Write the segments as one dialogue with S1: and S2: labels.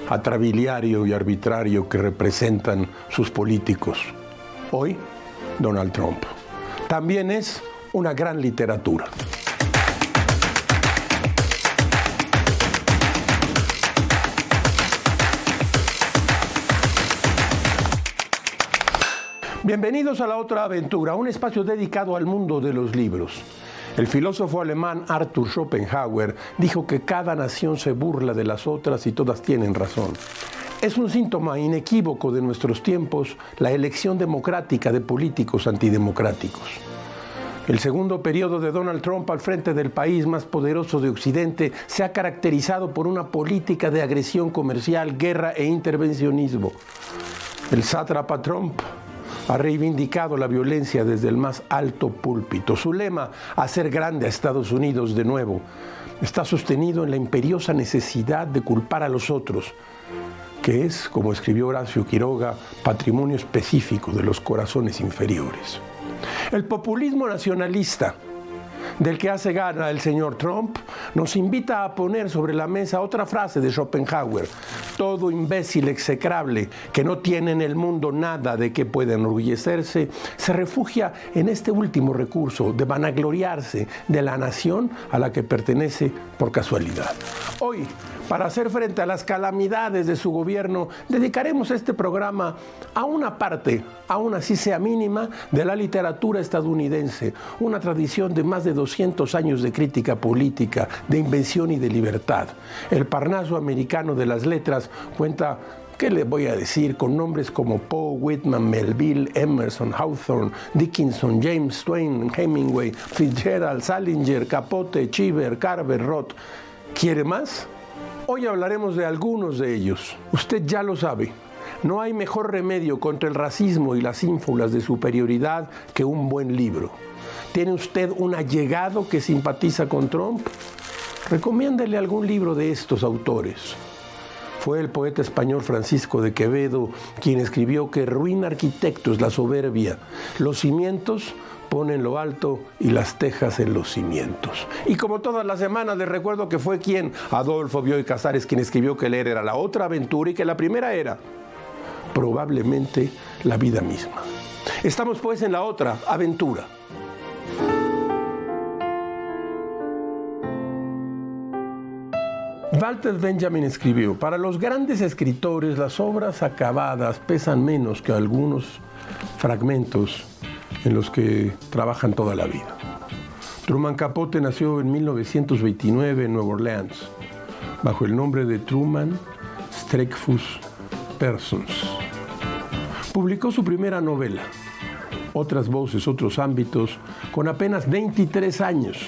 S1: atrabiliario y arbitrario que representan sus políticos. Hoy, Donald Trump. También es una gran literatura. Bienvenidos a La Otra Aventura, un espacio dedicado al mundo de los libros. El filósofo alemán Arthur Schopenhauer dijo que cada nación se burla de las otras y todas tienen razón. Es un síntoma inequívoco de nuestros tiempos la elección democrática de políticos antidemocráticos. El segundo periodo de Donald Trump al frente del país más poderoso de Occidente se ha caracterizado por una política de agresión comercial, guerra e intervencionismo. El sátrapa Trump ha reivindicado la violencia desde el más alto púlpito. Su lema, hacer grande a Estados Unidos de nuevo, está sostenido en la imperiosa necesidad de culpar a los otros, que es, como escribió Horacio Quiroga, patrimonio específico de los corazones inferiores. El populismo nacionalista del que hace gala el señor Trump nos invita a poner sobre la mesa otra frase de Schopenhauer: todo imbécil execrable que no tiene en el mundo nada de que pueda enorgullecerse se refugia en este último recurso de vanagloriarse de la nación a la que pertenece por casualidad. Hoy, para hacer frente a las calamidades de su gobierno, dedicaremos este programa a una parte, aún así sea mínima, de la literatura estadounidense, una tradición de más de 200 años de crítica política, de invención y de libertad. El Parnaso americano de las letras cuenta, ¿qué le voy a decir?, con nombres como Poe, Whitman, Melville, Emerson, Hawthorne, Dickinson, James Twain, Hemingway, Fitzgerald, Salinger, Capote, Cheever, Carver, Roth. ¿Quiere más? Hoy hablaremos de algunos de ellos. Usted ya lo sabe. No hay mejor remedio contra el racismo y las ínfulas de superioridad que un buen libro. ¿Tiene usted un allegado que simpatiza con Trump? Recomiéndele algún libro de estos autores. Fue el poeta español Francisco de Quevedo quien escribió que ruina arquitecto es la soberbia. Los cimientos ponen lo alto y las tejas en los cimientos. Y como todas las semanas les recuerdo que fue Adolfo Bioy Casares, quien escribió que leer era la otra aventura y que la primera era probablemente la vida misma. Estamos pues en la otra aventura. Walter Benjamin escribió: para los grandes escritores las obras acabadas pesan menos que algunos fragmentos en los que trabajan toda la vida. Truman Capote nació en 1929 en Nueva Orleans, bajo el nombre de Truman Streckfus Persons. Publicó su primera novela, Otras voces, otros ámbitos, con apenas 23 años.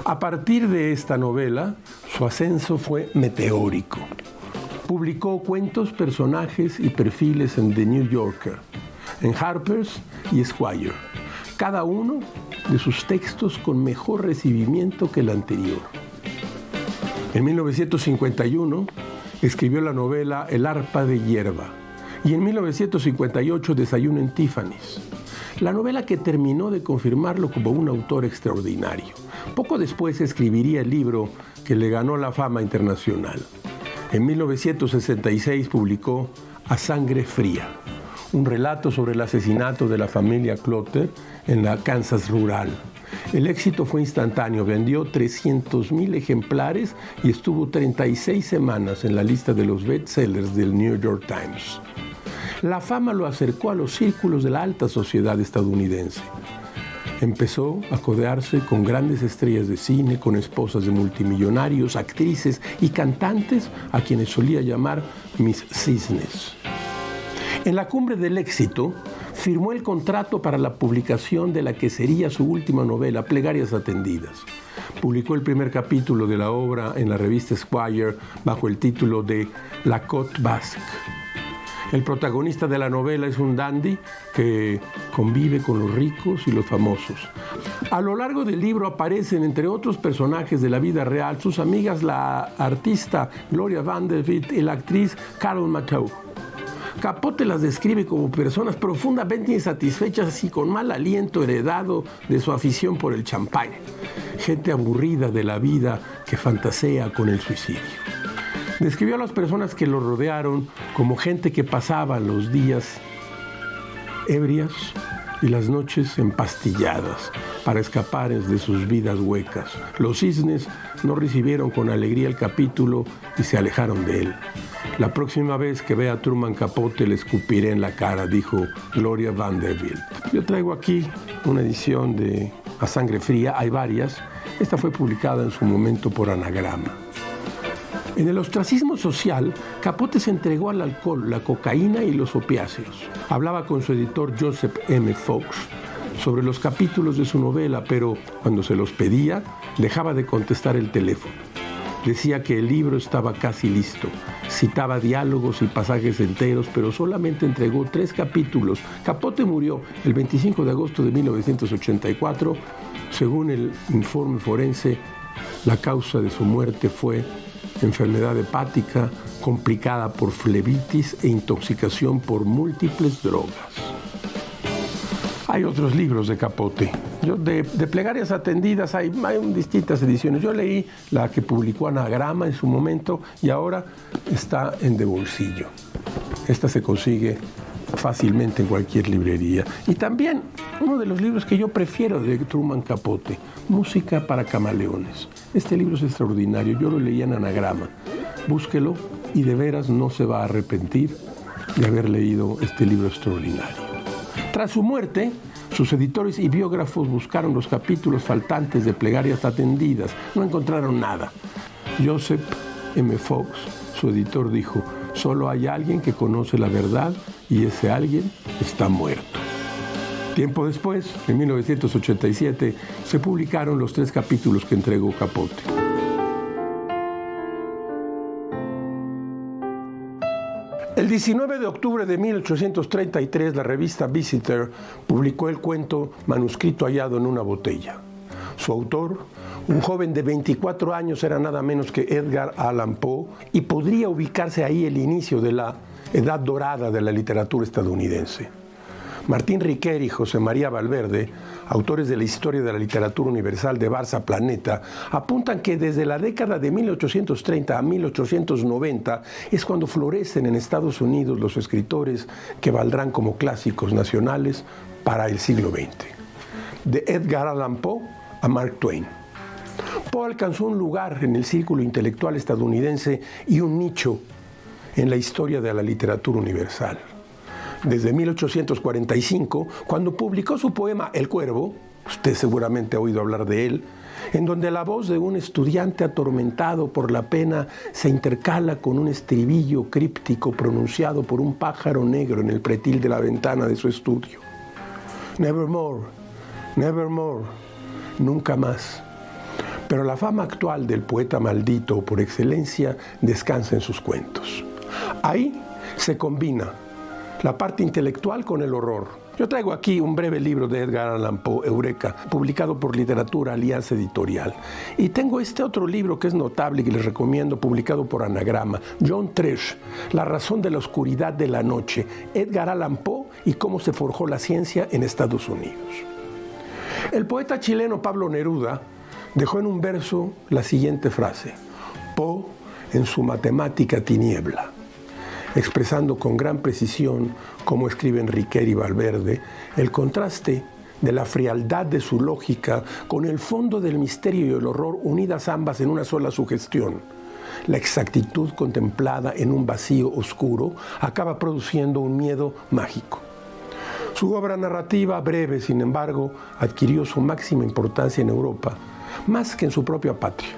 S1: A partir de esta novela, su ascenso fue meteórico. Publicó cuentos, personajes y perfiles en The New Yorker, en Harper's y Esquire, cada uno de sus textos con mejor recibimiento que el anterior. En 1951 escribió la novela El arpa de hierba y en 1958 Desayuno en Tiffany's, la novela que terminó de confirmarlo como un autor extraordinario. Poco después escribiría el libro que le ganó la fama internacional. En 1966 publicó A Sangre Fría, un relato sobre el asesinato de la familia Clutter en la Kansas rural. El éxito fue instantáneo, vendió 300,000 ejemplares y estuvo 36 semanas en la lista de los bestsellers del New York Times. La fama lo acercó a los círculos de la alta sociedad estadounidense. Empezó a codearse con grandes estrellas de cine, con esposas de multimillonarios, actrices y cantantes a quienes solía llamar mis cisnes. En la cumbre del éxito, firmó el contrato para la publicación de la que sería su última novela, Plegarias atendidas. Publicó el primer capítulo de la obra en la revista Esquire bajo el título de La Côte Basque. El protagonista de la novela es un dandy que convive con los ricos y los famosos. A lo largo del libro aparecen, entre otros personajes de la vida real, sus amigas la artista Gloria Vanderbilt y la actriz Carol Matthau. Capote las describe como personas profundamente insatisfechas y con mal aliento heredado de su afición por el champán. Gente aburrida de la vida que fantasea con el suicidio. Describió a las personas que lo rodearon como gente que pasaba los días ebrias y las noches empastilladas para escapar de sus vidas huecas. Los cisnes no recibieron con alegría el capítulo y se alejaron de él. La próxima vez que vea a Truman Capote le escupiré en la cara, dijo Gloria Vanderbilt. Yo traigo aquí una edición de A Sangre Fría, hay varias. Esta fue publicada en su momento por Anagrama. En el ostracismo social, Capote se entregó al alcohol, la cocaína y los opiáceos. Hablaba con su editor Joseph M. Fox sobre los capítulos de su novela, pero cuando se los pedía, dejaba de contestar el teléfono. Decía que el libro estaba casi listo. Citaba diálogos y pasajes enteros, pero solamente entregó 3 capítulos. Capote murió el 25 de agosto de 1984. Según el informe forense, la causa de su muerte fue enfermedad hepática complicada por flebitis e intoxicación por múltiples drogas. Hay otros libros de Capote. De Plegarias Atendidas hay distintas ediciones. Yo leí la que publicó Anagrama en su momento y ahora está en De Bolsillo. Esta se consigue fácilmente en cualquier librería. Y también uno de los libros que yo prefiero de Truman Capote, Música para Camaleones. Este libro es extraordinario, yo lo leí en Anagrama. Búsquelo y de veras no se va a arrepentir de haber leído este libro extraordinario. Tras su muerte, sus editores y biógrafos buscaron los capítulos faltantes de Plegarias Atendidas. No encontraron nada. Joseph M. Fox, su editor, dijo: solo hay alguien que conoce la verdad y ese alguien está muerto. Tiempo después, en 1987, se publicaron los 3 capítulos que entregó Capote. El 19 de octubre de 1833, la revista Visitor publicó el cuento Manuscrito hallado en una botella. Su autor, un joven de 24 años, era nada menos que Edgar Allan Poe, y podría ubicarse ahí el inicio de la edad dorada de la literatura estadounidense. Martín Riquer y José María Valverde, autores de la Historia de la Literatura Universal de Barça Planeta, apuntan que desde la década de 1830 a 1890 es cuando florecen en Estados Unidos los escritores que valdrán como clásicos nacionales para el siglo XX. De Edgar Allan Poe a Mark Twain. Poe alcanzó un lugar en el círculo intelectual estadounidense y un nicho en la historia de la literatura universal. Desde 1845, cuando publicó su poema El Cuervo, usted seguramente ha oído hablar de él, en donde la voz de un estudiante atormentado por la pena se intercala con un estribillo críptico pronunciado por un pájaro negro en el pretil de la ventana de su estudio. Nevermore, nevermore, nunca más. Pero la fama actual del poeta maldito por excelencia descansa en sus cuentos. Ahí se combina la parte intelectual con el horror. Yo traigo aquí un breve libro de Edgar Allan Poe, Eureka, publicado por Literatura Alianza Editorial. Y tengo este otro libro que es notable y que les recomiendo, publicado por Anagrama, John Tresh, La razón de la oscuridad de la noche, Edgar Allan Poe y cómo se forjó la ciencia en Estados Unidos. El poeta chileno Pablo Neruda dejó en un verso la siguiente frase: Poe en su matemática tiniebla, expresando con gran precisión, como escriben Riquer y Valverde, el contraste de la frialdad de su lógica con el fondo del misterio y el horror unidas ambas en una sola sugestión. La exactitud contemplada en un vacío oscuro acaba produciendo un miedo mágico. Su obra narrativa, breve sin embargo, adquirió su máxima importancia en Europa, más que en su propia patria.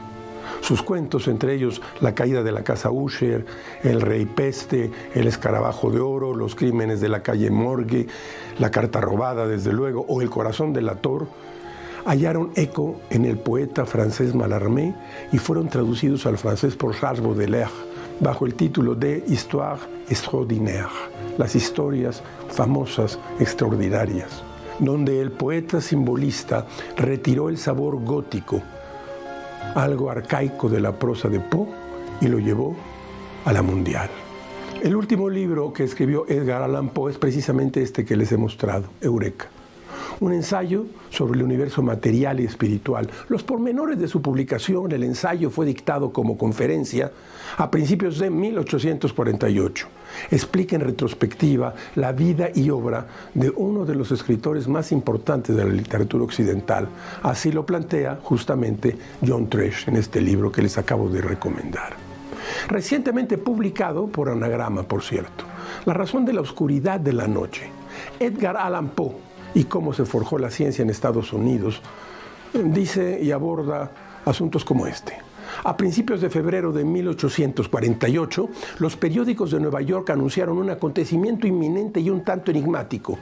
S1: Sus cuentos, entre ellos La caída de la casa Usher, El rey peste, El escarabajo de oro, Los crímenes de la calle Morgue, La carta robada, desde luego, o El corazón delator, hallaron eco en el poeta francés Mallarmé y fueron traducidos al francés por Charles Baudelaire bajo el título de Histoire extraordinaire, las historias famosas extraordinarias, donde el poeta simbolista retiró el sabor gótico, algo arcaico de la prosa de Poe, y lo llevó a la mundial. El último libro que escribió Edgar Allan Poe es precisamente este que les he mostrado, Eureka. un ensayo sobre el universo material y espiritual. Los pormenores de su publicación, el ensayo fue dictado como conferencia a principios de 1848. Explica en retrospectiva la vida y obra de uno de los escritores más importantes de la literatura occidental. Así lo plantea justamente John Tresch en este libro que les acabo de recomendar. Recientemente publicado por Anagrama, por cierto. La razón de la oscuridad de la noche. Edgar Allan Poe y cómo se forjó la ciencia en Estados Unidos, dice y aborda asuntos como este. A principios de febrero de 1848, los periódicos de Nueva York anunciaron un acontecimiento inminente y un tanto enigmático.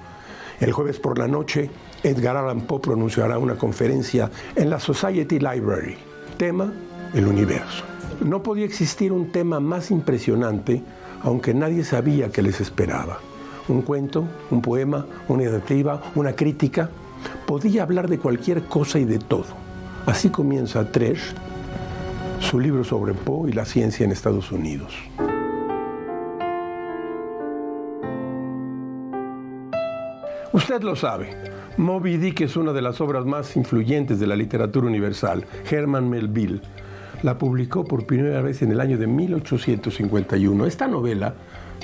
S1: El jueves por la noche, Edgar Allan Poe pronunciará una conferencia en la Society Library. Tema: el universo. No podía existir un tema más impresionante, aunque nadie sabía qué les esperaba. Un cuento, un poema, una narrativa, una crítica. Podía hablar de cualquier cosa y de todo. Así comienza Tresch su libro sobre Poe y la ciencia en Estados Unidos. Usted lo sabe, Moby Dick es una de las obras más influyentes de la literatura universal. Herman Melville la publicó por primera vez en el año de 1851. Esta novela,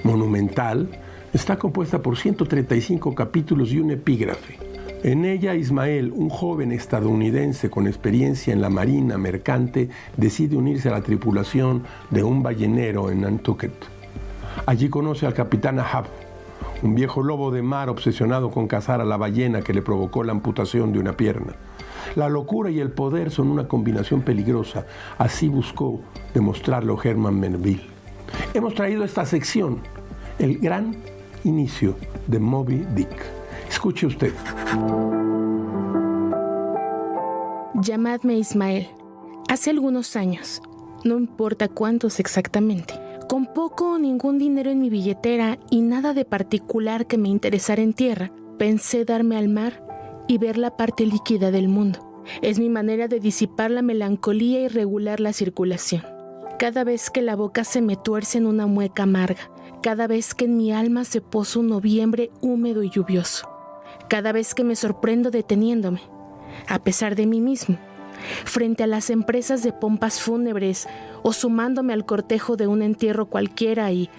S1: monumental, está compuesta por 135 capítulos y un epígrafe. En ella, Ismael, un joven estadounidense con experiencia en la marina mercante, decide unirse a la tripulación de un ballenero en Nantucket. Allí conoce al capitán Ahab, un viejo lobo de mar obsesionado con cazar a la ballena que le provocó la amputación de una pierna. La locura y el poder son una combinación peligrosa, así buscó demostrarlo Herman Melville. Hemos traído esta sección, el gran inicio de Moby Dick. Escuche usted.
S2: Llamadme Ismael. Hace algunos años, no importa cuántos exactamente, con poco o ningún dinero en mi billetera y nada de particular que me interesara en tierra, pensé darme al mar y ver la parte líquida del mundo. Es mi manera de disipar la melancolía y regular la circulación. Cada vez que la boca se me tuerce en una mueca amarga, cada vez que en mi alma se posa un noviembre húmedo y lluvioso, cada vez que me sorprendo deteniéndome, a pesar de mí mismo, frente a las empresas de pompas fúnebres o sumándome al cortejo de un entierro cualquiera y,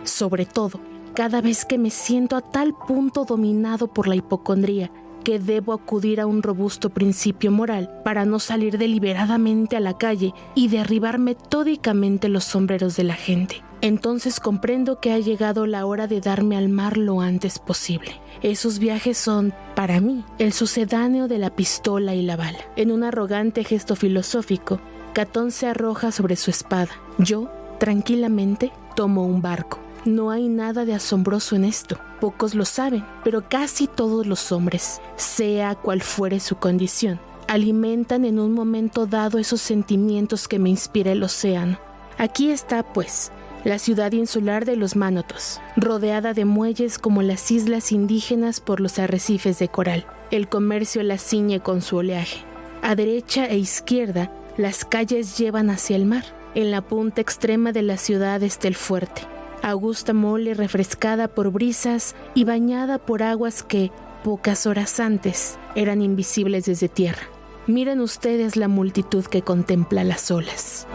S2: sobre todo, cada vez que me siento a tal punto dominado por la hipocondría que debo acudir a un robusto principio moral para no salir deliberadamente a la calle y derribar metódicamente los sombreros de la gente. Entonces comprendo que ha llegado la hora de darme al mar lo antes posible. Esos viajes son, para mí, el sucedáneo de la pistola y la bala. En un arrogante gesto filosófico, Catón se arroja sobre su espada. Yo, tranquilamente, tomo un barco. No hay nada de asombroso en esto. Pocos lo saben, pero casi todos los hombres, sea cual fuere su condición, alimentan en un momento dado esos sentimientos que me inspira el océano. Aquí está, pues, la ciudad insular de los Mánotos, rodeada de muelles como las islas indígenas por los arrecifes de coral. El comercio la ciñe con su oleaje. A derecha e izquierda, las calles llevan hacia el mar. En la punta extrema de la ciudad está el fuerte. Augusta mole refrescada por brisas y bañada por aguas que, pocas horas antes, eran invisibles desde tierra. Miren ustedes la multitud que contempla las olas.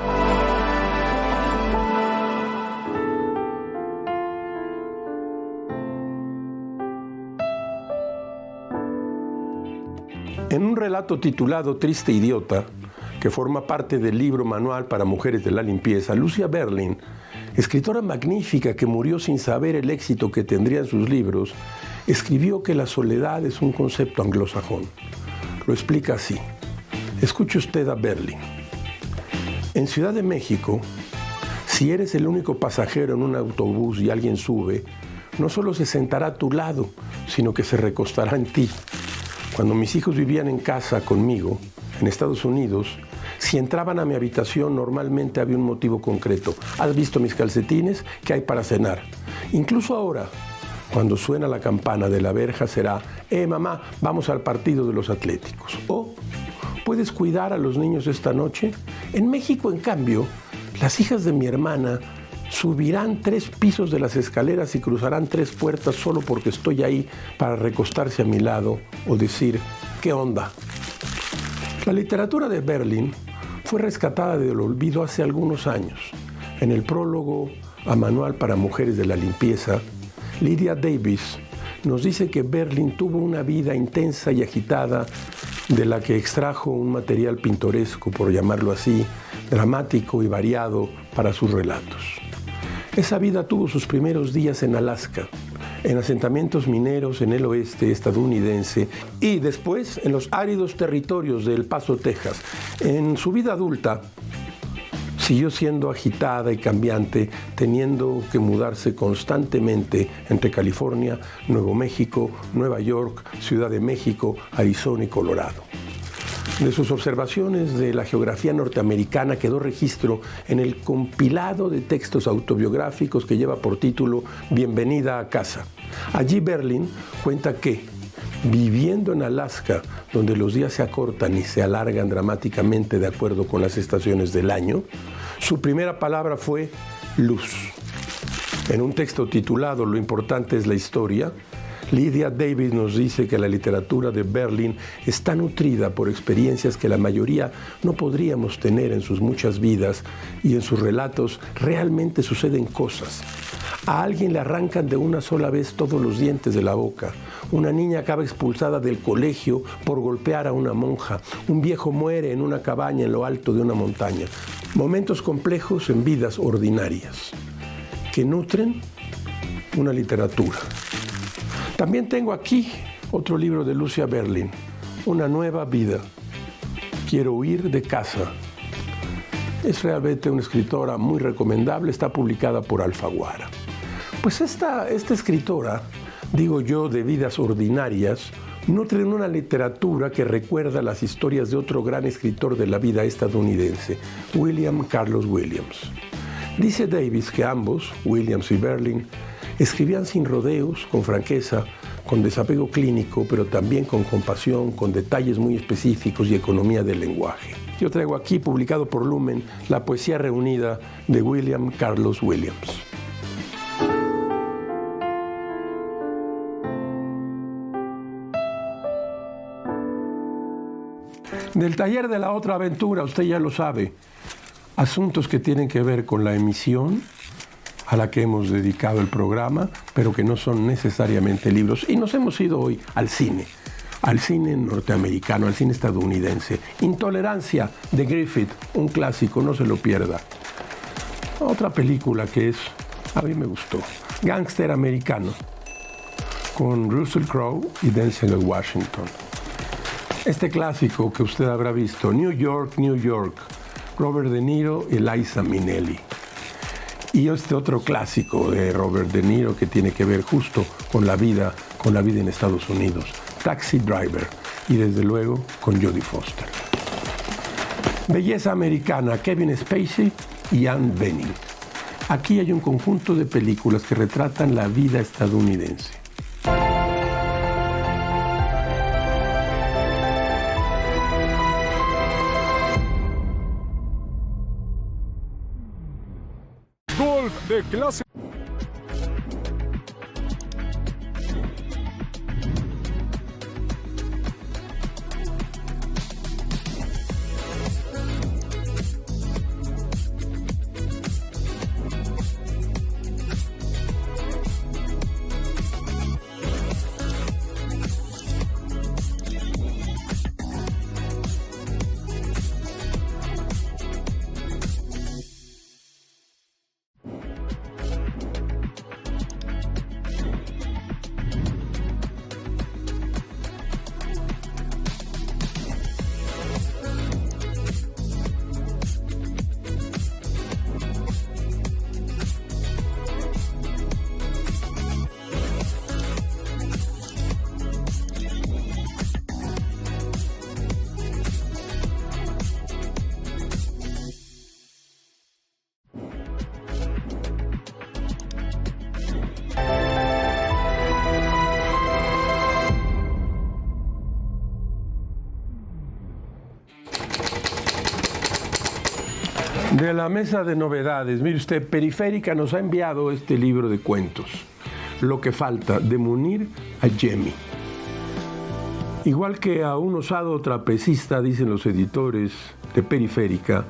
S1: En un relato titulado Triste Idiota, que forma parte del libro Manual para Mujeres de la Limpieza, Lucia Berlin, escritora magnífica que murió sin saber el éxito que tendrían sus libros, escribió que la soledad es un concepto anglosajón. Lo explica así. Escuche usted a Berlin. En Ciudad de México, si eres el único pasajero en un autobús y alguien sube, no solo se sentará a tu lado, sino que se recostará en ti. Cuando mis hijos vivían en casa conmigo, en Estados Unidos, si entraban a mi habitación, normalmente había un motivo concreto. ¿Has visto mis calcetines? ¿Qué hay para cenar? Incluso ahora, cuando suena la campana de la verja, será, mamá, vamos al partido de los Atléticos. O, ¿puedes cuidar a los niños esta noche? En México, en cambio, las hijas de mi hermana subirán 3 pisos de las escaleras y cruzarán 3 puertas solo porque estoy ahí para recostarse a mi lado o decir, ¿qué onda? La literatura de Berlín fue rescatada del olvido hace algunos años. En el prólogo a Manual para Mujeres de la Limpieza, Lydia Davis nos dice que Berlín tuvo una vida intensa y agitada de la que extrajo un material pintoresco, por llamarlo así, dramático y variado para sus relatos. Esa vida tuvo sus primeros días en Alaska, en asentamientos mineros en el oeste estadounidense y después en los áridos territorios de El Paso, Texas. En su vida adulta siguió siendo agitada y cambiante, teniendo que mudarse constantemente entre California, Nuevo México, Nueva York, Ciudad de México, Arizona y Colorado. De sus observaciones de la geografía norteamericana quedó registro en el compilado de textos autobiográficos que lleva por título Bienvenida a casa. Allí Berlín cuenta que, viviendo en Alaska, donde los días se acortan y se alargan dramáticamente de acuerdo con las estaciones del año, su primera palabra fue luz. En un texto titulado Lo importante es la historia, Lydia Davis nos dice que la literatura de Berlín está nutrida por experiencias que la mayoría no podríamos tener en sus muchas vidas, y en sus relatos realmente suceden cosas. A alguien le arrancan de una sola vez todos los dientes de la boca. Una niña acaba expulsada del colegio por golpear a una monja. Un viejo muere en una cabaña en lo alto de una montaña. Momentos complejos en vidas ordinarias que nutren una literatura. También tengo aquí otro libro de Lucia Berlin, Una nueva vida. Quiero huir de casa. Es realmente una escritora muy recomendable, está publicada por Alfaguara. Pues esta escritora, digo yo, de vidas ordinarias, nutre una literatura que recuerda las historias de otro gran escritor de la vida estadounidense, William Carlos Williams. Dice Davis que ambos, Williams y Berlin, escribían sin rodeos, con franqueza, con desapego clínico, pero también con compasión, con detalles muy específicos y economía del lenguaje. Yo traigo aquí, publicado por Lumen, la poesía reunida de William Carlos Williams. Del taller de la otra aventura, usted ya lo sabe, asuntos que tienen que ver con la emisión a la que hemos dedicado el programa, pero que no son necesariamente libros. Y nos hemos ido hoy al cine norteamericano, al cine estadounidense. Intolerancia, de Griffith, un clásico, no se lo pierda. Otra película que a mí me gustó, Gángster Americano, con Russell Crowe y Denzel Washington. Este clásico que usted habrá visto, New York, New York, Robert De Niro y Liza Minnelli. Y este otro clásico de Robert De Niro que tiene que ver justo con la vida en Estados Unidos, Taxi Driver, y desde luego con Jodie Foster. Belleza americana, Kevin Spacey y Anne Bening. Aquí hay un conjunto de películas que retratan la vida estadounidense.
S3: De clase.
S1: De la mesa de novedades, mire usted, Periférica nos ha enviado este libro de cuentos, Lo que falta, de Munir Ajemi. Igual que a un osado trapecista, dicen los editores de Periférica,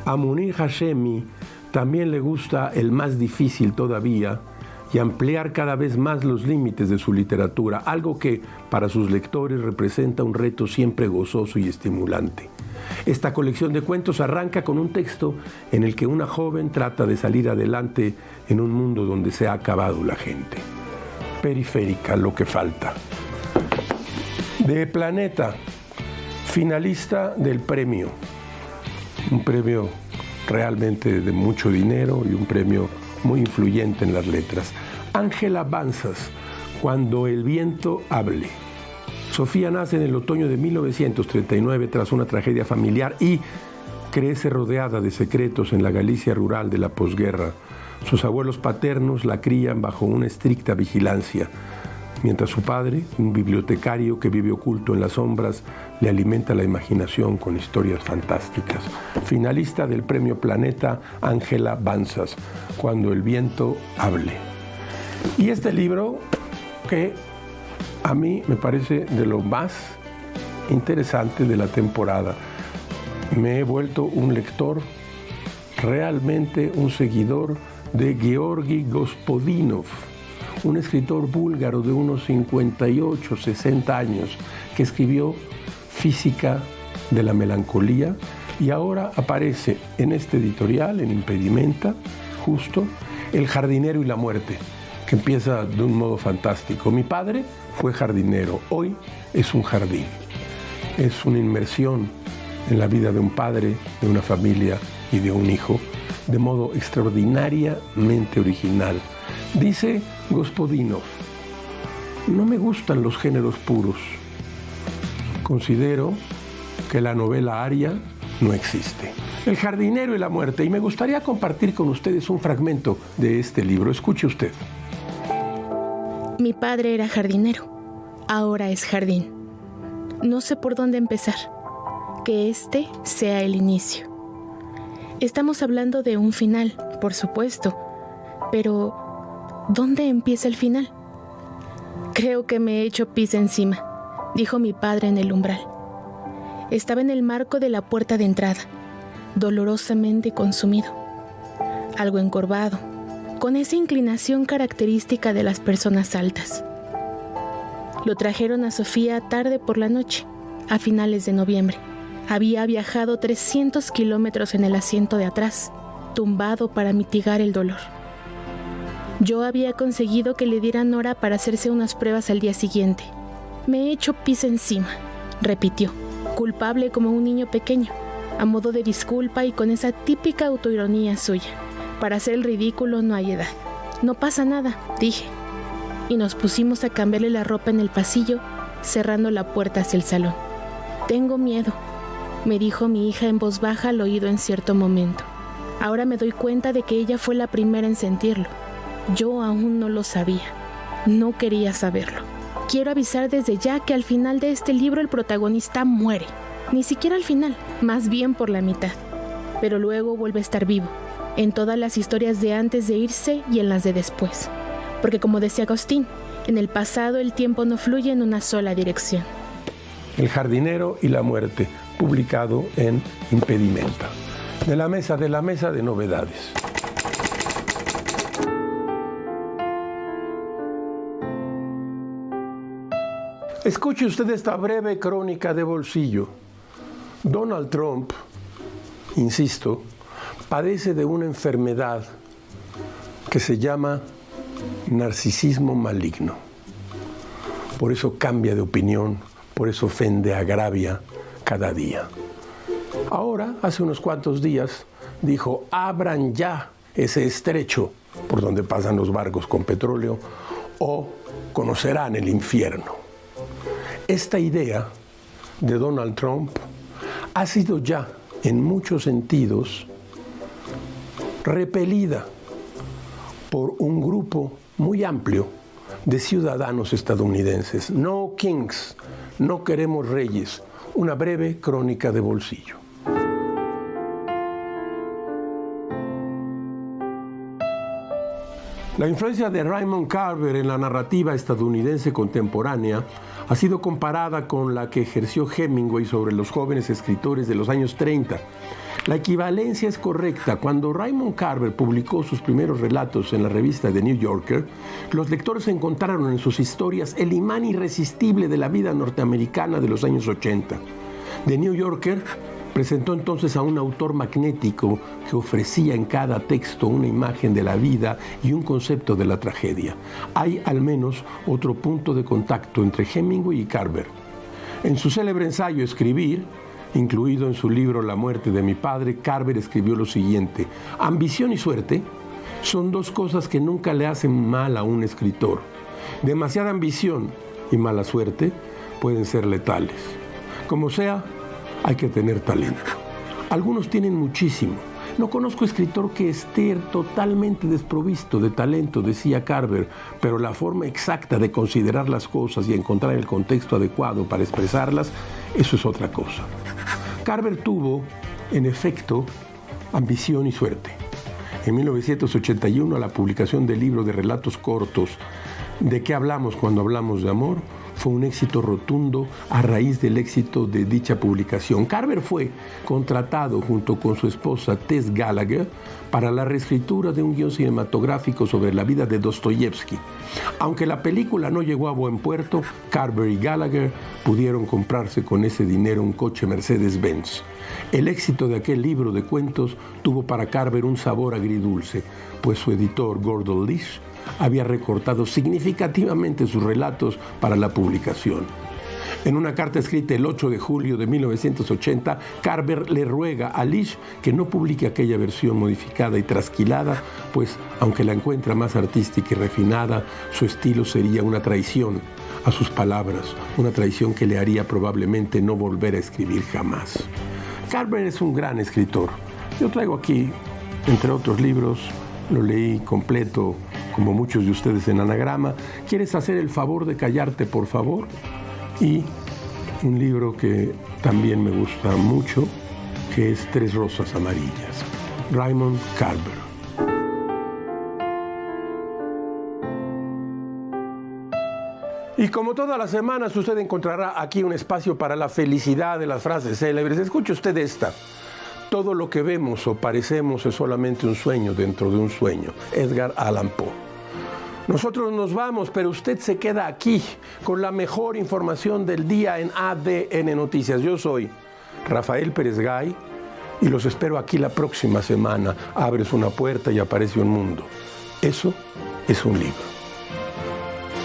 S1: a Munir Ajemi también le gusta el más difícil todavía y ampliar cada vez más los límites de su literatura, algo que para sus lectores representa un reto siempre gozoso y estimulante. Esta colección de cuentos arranca con un texto en el que una joven trata de salir adelante en un mundo donde se ha acabado la gente. Periférica, lo que falta. De Planeta, finalista del premio. Un premio realmente de mucho dinero y un premio muy influyente en las letras. Ángela Banzas, Cuando el viento hable. Sofía nace en el otoño de 1939 tras una tragedia familiar y crece rodeada de secretos en la Galicia rural de la posguerra. Sus abuelos paternos la crían bajo una estricta vigilancia, mientras su padre, un bibliotecario que vive oculto en las sombras, le alimenta la imaginación con historias fantásticas. Finalista del Premio Planeta, Ángela Banzas, Cuando el viento hable. Y este libro que a mí me parece de lo más interesante de la temporada. Me he vuelto un lector, realmente un seguidor de Georgi Gospodinov, un escritor búlgaro de unos 58, 60 años, que escribió Física de la melancolía y ahora aparece en este editorial, en Impedimenta, justo, El jardinero y la muerte, que empieza de un modo fantástico. Mi padre fue jardinero, hoy es un jardín. Es una inmersión en la vida de un padre, de una familia y de un hijo, de modo extraordinariamente original. Dice Gospodinov, no me gustan los géneros puros. Considero que la novela aria no existe. El jardinero y la muerte, y me gustaría compartir con ustedes un fragmento de este libro. Escuche usted.
S2: Mi padre era jardinero, ahora es jardín. No sé por dónde empezar, que este sea el inicio. Estamos hablando de un final, por supuesto, pero ¿dónde empieza el final? Creo que me he hecho pis encima, dijo mi padre en el umbral. Estaba en el marco de la puerta de entrada, dolorosamente consumido, algo encorvado, con esa inclinación característica de las personas altas. Lo trajeron a Sofía tarde por la noche, a finales de noviembre. Había viajado 300 kilómetros en el asiento de atrás, tumbado para mitigar el dolor. Yo había conseguido que le dieran hora para hacerse unas pruebas al día siguiente. Me he hecho pis encima, repitió, culpable como un niño pequeño, a modo de disculpa y con esa típica autoironía suya. Para hacer el ridículo no hay edad. No pasa nada, dije. Y nos pusimos a cambiarle la ropa en el pasillo, cerrando la puerta hacia el salón. Tengo miedo, me dijo mi hija en voz baja al oído en cierto momento. Ahora me doy cuenta de que ella fue la primera en sentirlo. Yo aún no lo sabía. No quería saberlo. Quiero avisar desde ya que al final de este libro el protagonista muere. Ni siquiera al final, más bien por la mitad. Pero luego vuelve a estar vivo, en todas las historias de antes de irse y en las de después. Porque como decía Agustín, en el pasado el tiempo no fluye en una sola dirección.
S1: El jardinero y la muerte, publicado en Impedimenta. De la mesa de novedades. Escuche usted esta breve crónica de bolsillo. Donald Trump, insisto, padece de una enfermedad que se llama narcisismo maligno. Por eso cambia de opinión, por eso ofende, agravia cada día. Ahora, hace unos cuantos días, dijo, abran ya ese estrecho por donde pasan los barcos con petróleo o conocerán el infierno. Esta idea de Donald Trump ha sido ya, en muchos sentidos, repelida por un grupo muy amplio de ciudadanos estadounidenses. No kings, no queremos reyes. Una breve crónica de bolsillo. La influencia de Raymond Carver en la narrativa estadounidense contemporánea ha sido comparada con la que ejerció Hemingway sobre los jóvenes escritores de los años 30. La equivalencia es correcta. Cuando Raymond Carver publicó sus primeros relatos en la revista The New Yorker, los lectores encontraron en sus historias el imán irresistible de la vida norteamericana de los años 80. The New Yorker presentó entonces a un autor magnético que ofrecía en cada texto una imagen de la vida y un concepto de la tragedia. Hay al menos otro punto de contacto entre Hemingway y Carver. En su célebre ensayo Escribir, incluido en su libro La muerte de mi padre, Carver escribió lo siguiente: ambición y suerte son dos cosas que nunca le hacen mal a un escritor. Demasiada ambición y mala suerte pueden ser letales. Como sea, hay que tener talento. Algunos tienen muchísimo. No conozco escritor que esté totalmente desprovisto de talento, decía Carver, pero la forma exacta de considerar las cosas y encontrar el contexto adecuado para expresarlas, eso es otra cosa. Carver tuvo, en efecto, ambición y suerte. En 1981, la publicación del libro de relatos cortos ¿De qué hablamos cuando hablamos de amor?, fue un éxito rotundo a raíz del éxito de dicha publicación. Carver fue contratado junto con su esposa Tess Gallagher para la reescritura de un guión cinematográfico sobre la vida de Dostoyevsky. Aunque la película no llegó a buen puerto, Carver y Gallagher pudieron comprarse con ese dinero un coche Mercedes-Benz. El éxito de aquel libro de cuentos tuvo para Carver un sabor agridulce, pues su editor Gordon Lish había recortado significativamente sus relatos para la publicación. En una carta escrita el 8 de julio de 1980, Carver le ruega a Lish que no publique aquella versión modificada y trasquilada, pues, aunque la encuentra más artística y refinada, su estilo sería una traición a sus palabras, una traición que le haría probablemente no volver a escribir jamás. Carver es un gran escritor. Yo traigo aquí, entre otros libros, lo leí completo, como muchos de ustedes, en Anagrama. ¿Quieres hacer el favor de callarte, por favor? Y un libro que también me gusta mucho, que es Tres rosas amarillas. Raymond Carver. Y como todas las semanas, usted encontrará aquí un espacio para la felicidad de las frases célebres. Escuche usted esta: todo lo que vemos o parecemos es solamente un sueño dentro de un sueño. Edgar Allan Poe. Nosotros nos vamos, pero usted se queda aquí con la mejor información del día en ADN Noticias. Yo soy Rafael Pérez Gay y los espero aquí la próxima semana. Abres una puerta y aparece un mundo. Eso es un libro.